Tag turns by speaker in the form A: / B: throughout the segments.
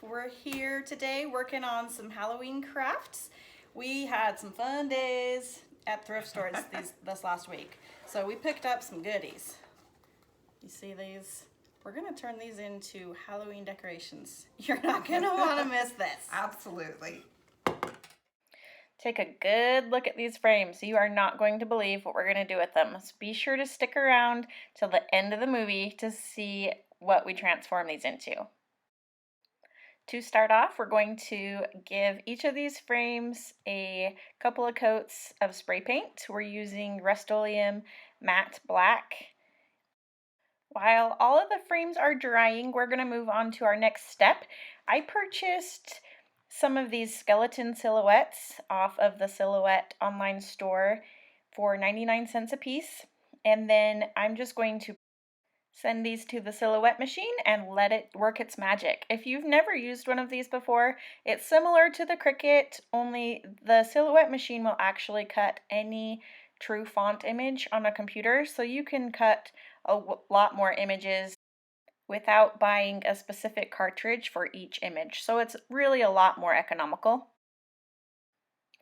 A: We're here today working on some Halloween crafts. We had some fun days at thrift stores this last week. So we picked up some goodies. You see these? We're gonna turn these into Halloween decorations. You're not gonna wanna miss this.
B: Absolutely.
C: Take a good look at these frames. You are not going to believe what we're going to do with them. So be sure to stick around till the end of the movie to see what we transform these into. To start off, we're going to give each of these frames a couple of coats of spray paint. We're using Rust-Oleum Matte Black. While all of the frames are drying, we're going to move on to our next step. I purchased some of these skeleton silhouettes off of the Silhouette online store for 99 cents a piece. And then I'm just going to send these to the Silhouette machine and let it work its magic. If you've never used one of these before, it's similar to the Cricut, only the Silhouette machine will actually cut any true font image on a computer, so you can cut a lot more images without buying a specific cartridge for each image. So it's really a lot more economical.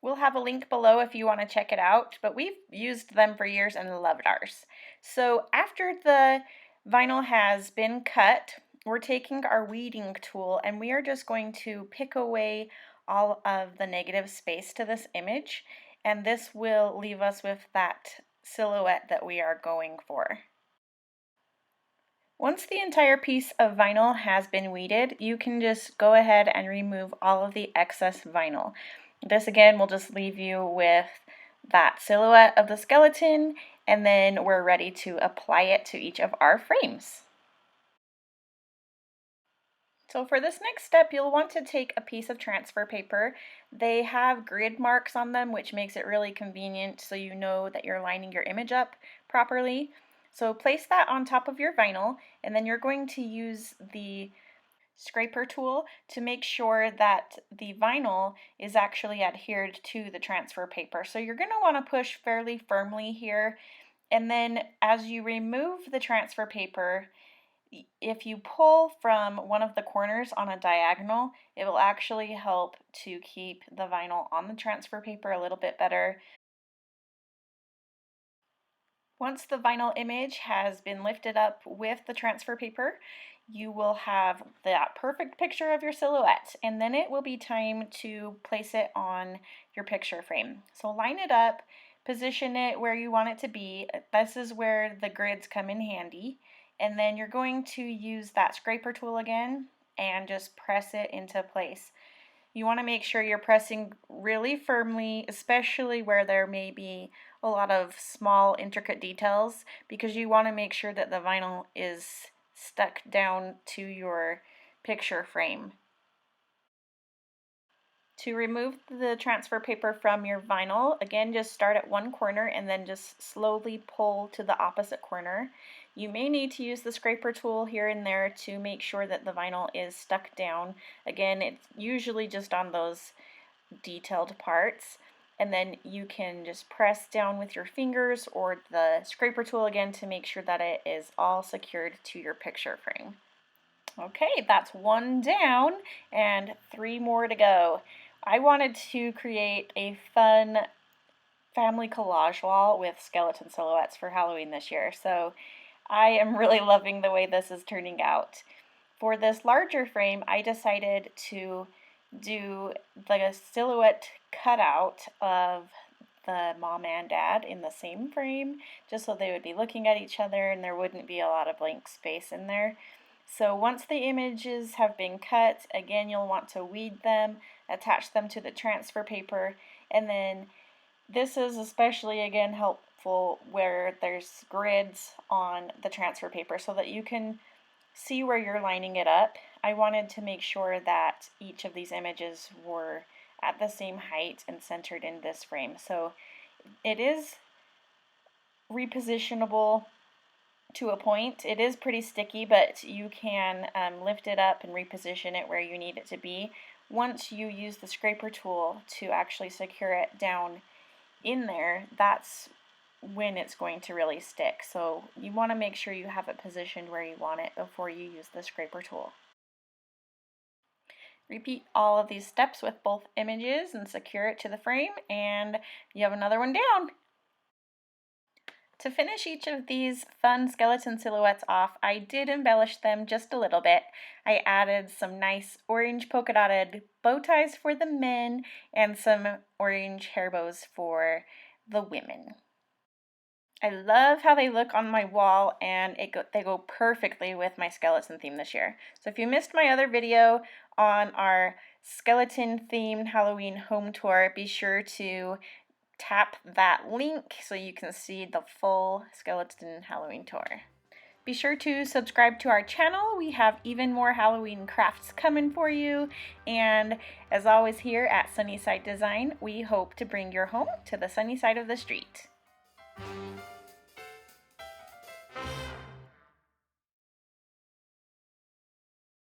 C: We'll have a link below if you want to check it out, but we've used them for years and loved ours. So after the vinyl has been cut, we're taking our weeding tool and we are just going to pick away all of the negative space to this image, and this will leave us with that silhouette that we are going for. Once the entire piece of vinyl has been weeded, you can just go ahead and remove all of the excess vinyl. This again will just leave you with that silhouette of the skeleton, and then we're ready to apply it to each of our frames. So for this next step, you'll want to take a piece of transfer paper. They have grid marks on them, which makes it really convenient so you know that you're lining your image up properly. So place that on top of your vinyl, and then you're going to use the scraper tool to make sure that the vinyl is actually adhered to the transfer paper. So you're going to want to push fairly firmly here, and then as you remove the transfer paper, if you pull from one of the corners on a diagonal, it will actually help to keep the vinyl on the transfer paper a little bit better. Once the vinyl image has been lifted up with the transfer paper, you will have that perfect picture of your silhouette, and then it will be time to place it on your picture frame. So line it up, position it where you want it to be. This is where the grids come in handy, and then you're going to use that scraper tool again and just press it into place. You want to make sure you're pressing really firmly, especially where there may be a lot of small intricate details, because you want to make sure that the vinyl is stuck down to your picture frame. To remove the transfer paper from your vinyl, again, just start at one corner and then just slowly pull to the opposite corner. You may need to use the scraper tool here and there to make sure that the vinyl is stuck down. Again, it's usually just on those detailed parts. And then you can just press down with your fingers or the scraper tool again to make sure that it is all secured to your picture frame. Okay, that's one down and 3 more to go. I wanted to create a fun family collage wall with skeleton silhouettes for Halloween this year, so I am really loving the way this is turning out. For this larger frame, I decided to do like a silhouette cutout of the mom and dad in the same frame, just so they would be looking at each other and there wouldn't be a lot of blank space in there. So once the images have been cut, again, you'll want to weed them, attach them to the transfer paper, and then this is especially, again, helpful where there's grids on the transfer paper so that you can see where you're lining it up. I wanted to make sure that each of these images were at the same height and centered in this frame. So it is repositionable to a point. It is pretty sticky, but you can lift it up and reposition it where you need it to be. Once you use the scraper tool to actually secure it down in there, that's when it's going to really stick. So you want to make sure you have it positioned where you want it before you use the scraper tool. Repeat all of these steps with both images and secure it to the frame, and you have another one down. To finish each of these fun skeleton silhouettes off, I did embellish them just a little bit. I added some nice orange polka dotted bow ties for the men and some orange hair bows for the women. I love how they look on my wall, and they go perfectly with my skeleton theme this year. So if you missed my other video on our skeleton themed Halloween home tour, be sure to tap that link so you can see the full skeleton Halloween tour. Be sure to subscribe to our channel. We have even more Halloween crafts coming for you. And as always here at Sunnyside Design, we hope to bring your home to the sunny side of the street.